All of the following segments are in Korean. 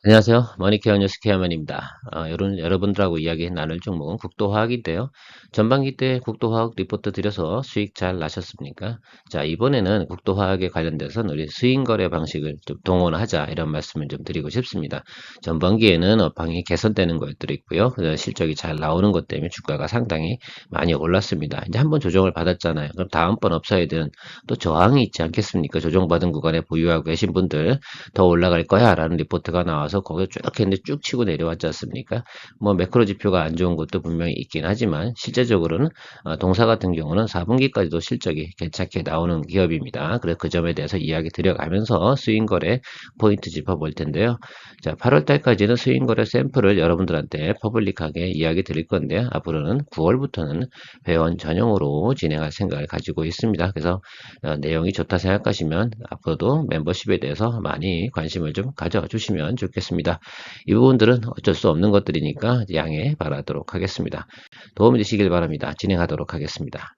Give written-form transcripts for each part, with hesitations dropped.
안녕하세요. 머니케어 뉴스 케어맨입니다. 여러분들하고 이야기 나눌 종목은 국도화학인데요. 전반기 때 국도화학 리포트 드려서 수익 잘 나셨습니까? 자, 이번에는 국도화학에 관련돼서는 우리 수익거래 방식을 좀 동원하자 이런 말씀을 좀 드리고 싶습니다. 전반기에는 업황이 개선되는 것들이 있고요. 실적이 잘 나오는 것 때문에 주가가 상당히 많이 올랐습니다. 이제 한번 조정을 받았잖아요. 그럼 다음번 업사이드는 또 저항이 있지 않겠습니까? 조정받은 구간에 보유하고 계신 분들 더 올라갈 거야 라는 리포트가 나와서 거기에 쭉 했는데 쭉 치고 내려왔지 않습니까? 뭐 매크로 지표가 안 좋은 것도 분명히 있긴 하지만 실제적으로는 동사 같은 경우는 4분기까지도 실적이 괜찮게 나오는 기업입니다. 그래서 그 점에 대해서 이야기 드려가면서 수익거래 포인트 짚어볼 텐데요. 자, 8월 달까지는 수익거래 샘플을 여러분들한테 퍼블릭하게 이야기 드릴 건데 앞으로는 9월부터는 회원 전용으로 진행할 생각을 가지고 있습니다. 그래서 내용이 좋다 생각하시면 앞으로도 멤버십에 대해서 많이 관심을 좀 가져주시면 좋겠습니다. 이 부분들은 어쩔 수 없는 것들이니까 양해 바라도록 하겠습니다. 도움이 되시길 바랍니다. 진행하도록 하겠습니다.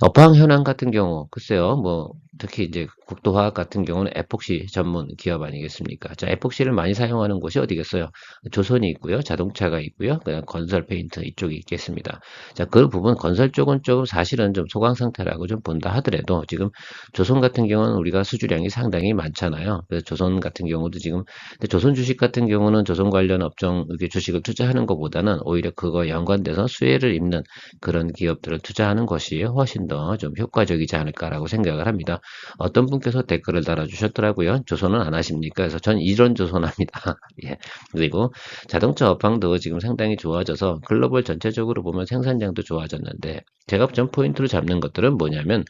업황 현황 같은 경우, 글쎄요, 뭐, 특히 이제 국도화학 같은 경우는 에폭시 전문 기업 아니겠습니까? 자, 에폭시를 많이 사용하는 곳이 어디겠어요? 조선이 있고요, 자동차가 있고요, 그냥 건설 페인트 이쪽이 있겠습니다. 자, 그 부분 건설 쪽은 조금 사실은 좀 소강 상태라고 좀 본다 하더라도 지금 조선 같은 경우는 우리가 수주량이 상당히 많잖아요. 그래서 조선 같은 경우도 지금, 근데 조선 주식 같은 경우는 조선 관련 업종 이렇게 주식을 투자하는 것보다는 오히려 그거 연관돼서 수혜를 입는 그런 기업들을 투자하는 것이 훨씬 더 좀 효과적이지 않을까라고 생각을 합니다. 어떤 분께서 댓글을 달아주셨더라고요. 조선은 안 하십니까? 그래서 전 이런 조선합니다. 예. 그리고 자동차 업황도 지금 상당히 좋아져서 글로벌 전체적으로 보면 생산량도 좋아졌는데 제가 좀 포인트를 잡는 것들은 뭐냐면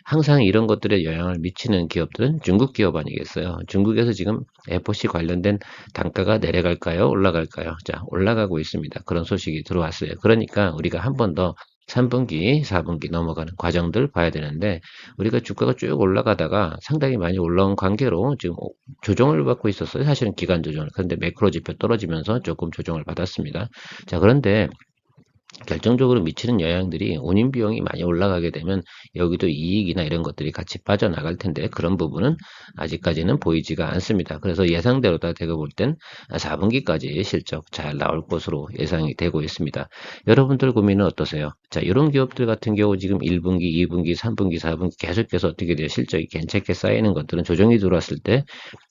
항상 이런 것들에 영향을 미치는 기업들은 중국 기업 아니겠어요. 중국에서 지금 FOC 관련된 단가가 내려갈까요? 올라갈까요? 자, 올라가고 있습니다. 그런 소식이 들어왔어요. 그러니까 우리가 한 번 더 3분기, 4분기 넘어가는 과정들 봐야 되는데 우리가 주가가 쭉 올라가다가 상당히 많이 올라온 관계로 지금 조정을 받고 있었어요. 사실은 기간 조정을. 그런데 매크로 지표 떨어지면서 조금 조정을 받았습니다. 자, 그런데 결정적으로 미치는 영향들이 운임 비용이 많이 올라가게 되면 여기도 이익이나 이런 것들이 같이 빠져나갈 텐데 그런 부분은 아직까지는 보이지가 않습니다. 그래서 예상대로다 대고 볼 땐 4분기까지 실적 잘 나올 것으로 예상이 되고 있습니다. 여러분들 고민은 어떠세요? 자, 이런 기업들 같은 경우 지금 1분기, 2분기, 3분기, 4분기 계속해서 어떻게 돼요? 실적이 괜찮게 쌓이는 것들은 조정이 들어왔을 때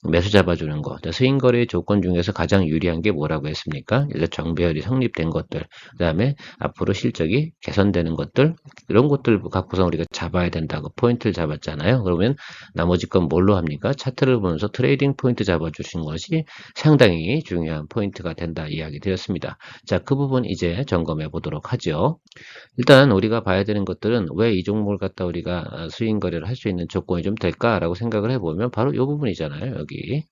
매수 잡아주는 거. 스윙거래의 조건 중에서 가장 유리한 게 뭐라고 했습니까? 일단 정배열이 성립된 것들. 그 다음에 앞으로 실적이 개선되는 것들 이런 것들 갖고서 우리가 잡아야 된다고 포인트를 잡았잖아요. 그러면 나머지 건 뭘로 합니까? 차트를 보면서 트레이딩 포인트 잡아주신 것이 상당히 중요한 포인트가 된다 이야기 드렸습니다. 자, 그 부분 이제 점검해 보도록 하죠. 일단 우리가 봐야 되는 것들은 왜 이 종목을 갖다 우리가 수익 거래를 할 수 있는 조건이 좀 될까라고 생각을 해보면 바로 이 부분이잖아요. 여기.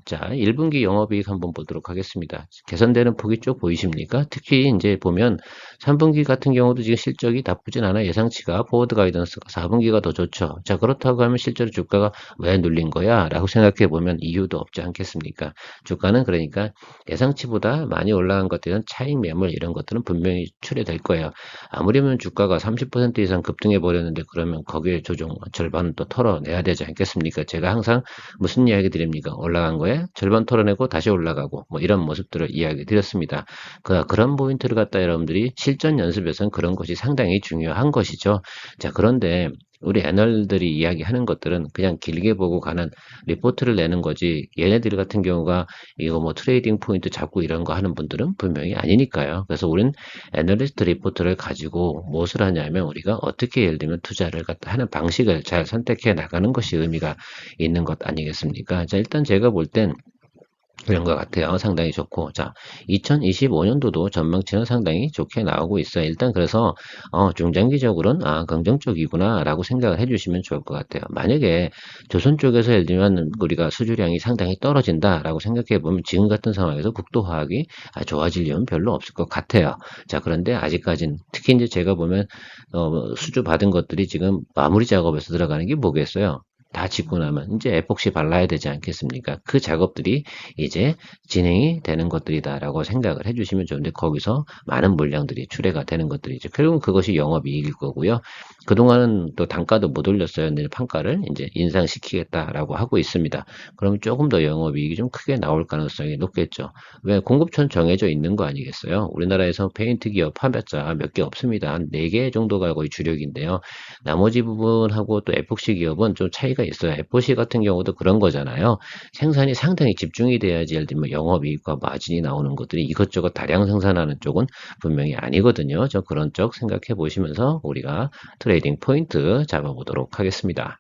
자, 1분기 영업이익 한번 보도록 하겠습니다. 개선되는 폭이 쭉 보이십니까? 특히 이제 보면 3분기 같은 경우도 지금 실적이 나쁘진 않아 예상치가 포워드 가이던스가 4분기가 더 좋죠. 자, 그렇다고 하면 실제로 주가가 왜 눌린 거야? 라고 생각해 보면 이유도 없지 않겠습니까? 주가는 그러니까 예상치보다 많이 올라간 것들은 차익 매물 이런 것들은 분명히 출해될 거예요. 아무리면 주가가 30% 이상 급등해 버렸는데 그러면 거기에 조정 절반은 또 털어내야 되지 않겠습니까? 제가 항상 무슨 이야기 드립니까? 올라간 거에 절반 털어내고 다시 올라가고 뭐 이런 모습들을 이야기 드렸습니다. 그런 포인트를 갖다 여러분들이 실전 연습에서는 그런 것이 상당히 중요한 것이죠. 자, 그런데 우리 애널들이 이야기하는 것들은 그냥 길게 보고 가는 리포트를 내는 거지 얘네들 같은 경우가 이거 뭐 트레이딩 포인트 잡고 이런 거 하는 분들은 분명히 아니니까요. 그래서 우리는 애널리스트 리포트를 가지고 무엇을 하냐면 우리가 어떻게 예를 들면 투자를 갖다 하는 방식을 잘 선택해 나가는 것이 의미가 있는 것 아니겠습니까? 자, 일단 제가 볼 땐 그런 것 같아요. 상당히 좋고. 자, 2025년도도 전망치는 상당히 좋게 나오고 있어요. 일단 그래서, 중장기적으로는, 긍정적이구나, 라고 생각을 해주시면 좋을 것 같아요. 만약에 조선 쪽에서 예를 들면 우리가 수주량이 상당히 떨어진다라고 생각해 보면 지금 같은 상황에서 국토화학이 좋아질 일은 별로 없을 것 같아요. 자, 그런데 아직까지는, 특히 이제 제가 보면, 수주 받은 것들이 지금 마무리 작업에서 들어가는 게 뭐겠어요? 다 짓고 나면 이제 에폭시 발라야 되지 않겠습니까? 그 작업들이 이제 진행이 되는 것들이다라고 생각을 해주시면 좋은데 거기서 많은 물량들이 출해가 되는 것들이죠. 결국은 그것이 영업이익일 거고요. 그동안은 또 단가도 못 올렸어야 되는 판가를 이제 인상시키겠다라고 하고 있습니다. 그럼 조금 더 영업이익이 좀 크게 나올 가능성이 높겠죠. 왜 공급처는 정해져 있는 거 아니겠어요? 우리나라에서 페인트 기업 판매자 몇 개 없습니다. 한 4개 정도가 거의 주력인데요. 나머지 부분하고 또 에폭시 기업은 좀 차이가 있어요. 에폭시 같은 경우도 그런 거잖아요. 생산이 상당히 집중이 돼야지 예를 들면 영업이익과 마진이 나오는 것들이 이것저것 다량 생산하는 쪽은 분명히 아니거든요. 저 그런 쪽 생각해 보시면서 우리가 트레이딩 포인트 잡아보도록 하겠습니다.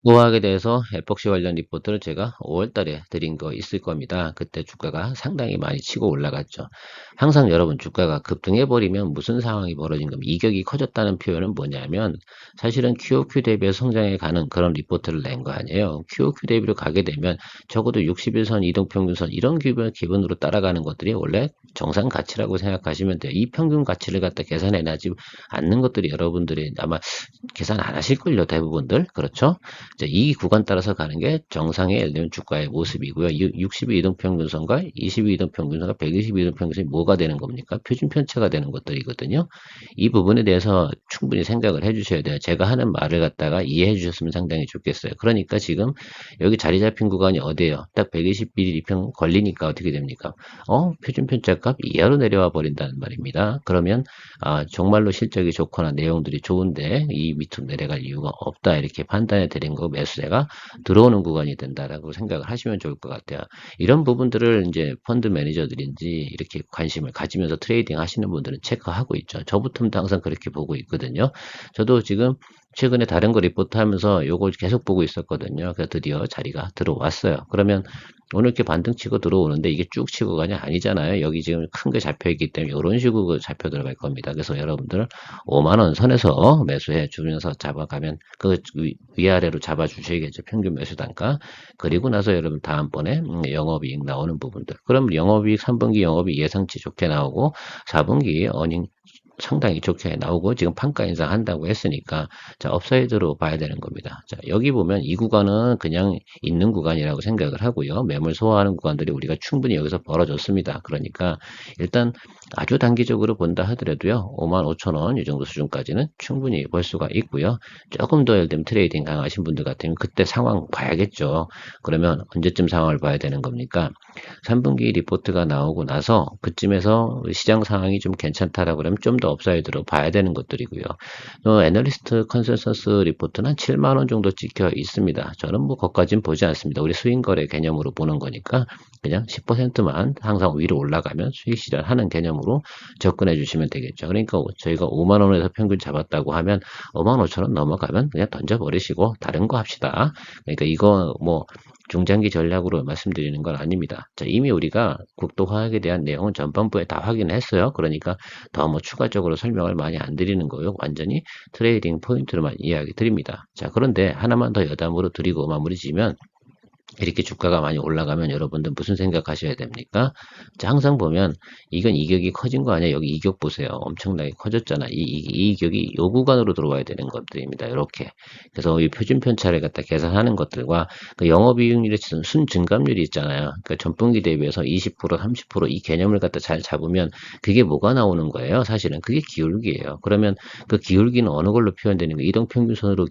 우하에 대해서 에폭시 관련 리포트를 제가 5월 달에 드린 거 있을 겁니다. 그때 주가가 상당히 많이 치고 올라갔죠. 항상 여러분 주가가 급등해 버리면 무슨 상황이 벌어진 겁니까? 이격이 커졌다는 표현은 뭐냐면 사실은 QOQ 대비해서 성장해 가는 그런 리포트를 낸 거 아니에요. QOQ 대비로 가게 되면 적어도 61선, 이동평균선 이런 기본으로 따라가는 것들이 원래 정상 가치라고 생각하시면 돼요. 이 평균 가치를 갖다 계산해 나지 않는 것들이 여러분들이 아마 계산 안 하실걸요, 대부분들. 그렇죠? 이 구간 따라서 가는 게 정상의 예를 들면 주가의 모습이고요. 60의 이동평균선과 20의 이동평균선과 120의 이동평균선이 뭐가 되는 겁니까? 표준 편차가 되는 것들이거든요. 이 부분에 대해서 충분히 생각을 해주셔야 돼요. 제가 하는 말을 갖다가 이해해 주셨으면 상당히 좋겠어요. 그러니까 지금 여기 자리 잡힌 구간이 어디예요? 딱 120mm 평 걸리니까 어떻게 됩니까? 표준 편차값 이하로 내려와 버린다는 말입니다. 그러면 정말로 실적이 좋거나 내용들이 좋은데 이 밑으로 내려갈 이유가 없다 이렇게 판단해 드린 거 매수세가 들어오는 구간이 된다라고 생각을 하시면 좋을 것 같아요. 이런 부분들을 이제 펀드 매니저들인지 이렇게 관심을 가지면서 트레이딩 하시는 분들은 체크하고 있죠. 저부터도 항상 그렇게 보고 있거든요. 저도 지금 최근에 다른 거 리포트 하면서 요걸 계속 보고 있었거든요. 그래서 드디어 자리가 들어왔어요. 그러면 오늘 이렇게 반등 치고 들어오는데 이게 쭉 치고 가냐 아니잖아요. 여기 지금 큰 게 잡혀 있기 때문에 이런 식으로 잡혀 들어갈 겁니다. 그래서 여러분들 5만 원 선에서 매수해 주면서 잡아가면 그 위아래로 잡아 주셔야겠죠. 평균 매수 단가. 그리고 나서 여러분 다음번에 영업이익 나오는 부분들. 그럼 영업이익 3분기 영업이익 예상치 좋게 나오고 4분기 어닝 상당히 좋게 나오고 지금 판가 인상한다고 했으니까 자 업사이드로 봐야 되는 겁니다. 자 여기 보면 이 구간은 그냥 있는 구간이라고 생각을 하고요. 매물 소화하는 구간들이 우리가 충분히 여기서 벌어졌습니다. 그러니까 일단 아주 단기적으로 본다 하더라도요. 55,000원 이 정도 수준까지는 충분히 볼 수가 있고요. 조금 더 예를 들면 트레이딩 강하신 분들 같으면 그때 상황 봐야겠죠. 그러면 언제쯤 상황을 봐야 되는 겁니까? 3분기 리포트가 나오고 나서 그쯤에서 시장 상황이 좀 괜찮다라고 그러면 좀 더 업사이드로 봐야 되는 것들이고요. 애널리스트 컨센서스 리포트는 한 7만 원 정도 찍혀 있습니다. 저는 뭐 거기까지는 보지 않습니다. 우리 수익 거래 개념으로 보는 거니까 그냥 10%만 항상 위로 올라가면 수익 실현하는 개념으로 접근해 주시면 되겠죠. 그러니까 저희가 5만 원에서 평균 잡았다고 하면 5만 5천 원 넘어가면 그냥 던져버리시고 다른 거 합시다. 그러니까 이거 뭐 중장기 전략으로 말씀드리는 건 아닙니다. 자, 이미 우리가 국토화학에 대한 내용은 전반부에 다 확인했어요. 그러니까 더 뭐 추가적으로 설명을 많이 안 드리는 거예요. 완전히 트레이딩 포인트로만 이야기 드립니다. 자, 그런데 하나만 더 여담으로 드리고 마무리 지면 이렇게 주가가 많이 올라가면 여러분들 무슨 생각하셔야 됩니까? 자, 항상 보면 이건 이격이 커진 거 아니야? 여기 이격 보세요. 엄청나게 커졌잖아. 이 이격이 요 구간으로 들어와야 되는 것들입니다. 이렇게. 그래서 이 표준 편차를 갖다 계산하는 것들과 그 영업이익률의 순 증감률이 있잖아요. 그 전분기 대비해서 20%, 30%이 개념을 갖다 잘 잡으면 그게 뭐가 나오는 거예요? 사실은 그게 기울기예요. 그러면 그 기울기는 어느 걸로 표현되는 거? 이동평균선으로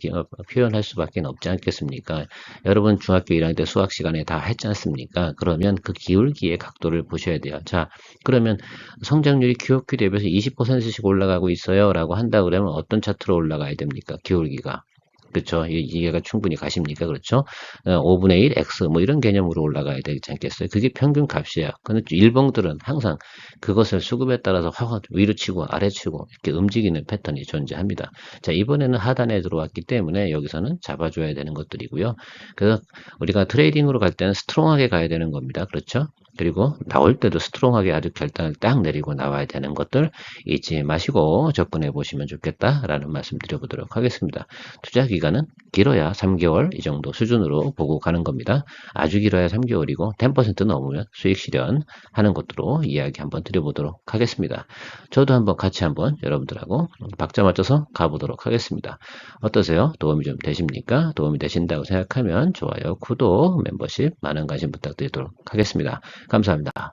표현할 수밖에 없지 않겠습니까? 여러분 중학교 1학년 때 수학 시간에 다 했지 않습니까? 그러면 그 기울기의 각도를 보셔야 돼요. 자, 그러면 성장률이 QOQ 대비해서 20%씩 올라가고 있어요. 라고 한다 그러면 어떤 차트로 올라가야 됩니까? 기울기가. 그렇죠. 이해가 충분히 가십니까? 그렇죠. 5분의 1 x 뭐 이런 개념으로 올라가야 되지 않겠어요? 그게 평균 값이에요. 근데 일봉들은 항상 그것을 수급에 따라서 확 위로 치고 아래 치고 이렇게 움직이는 패턴이 존재합니다. 자, 이번에는 하단에 들어왔기 때문에 여기서는 잡아줘야 되는 것들이고요. 그래서 우리가 트레이딩으로 갈 때는 스트롱하게 가야 되는 겁니다. 그렇죠? 그리고 나올 때도 스트롱하게 아주 결단을 딱 내리고 나와야 되는 것들 잊지 마시고 접근해 보시면 좋겠다라는 말씀 드려보도록 하겠습니다. 투자 기간은 길어야 3개월 이 정도 수준으로 보고 가는 겁니다. 아주 길어야 3개월이고 10% 넘으면 수익 실현하는 것으로 이야기 한번 드려보도록 하겠습니다. 저도 한번 같이 한번 여러분들하고 박자 맞춰서 가보도록 하겠습니다. 어떠세요? 도움이 좀 되십니까? 도움이 되신다고 생각하면 좋아요, 구독, 멤버십 많은 관심 부탁드리도록 하겠습니다. 감사합니다.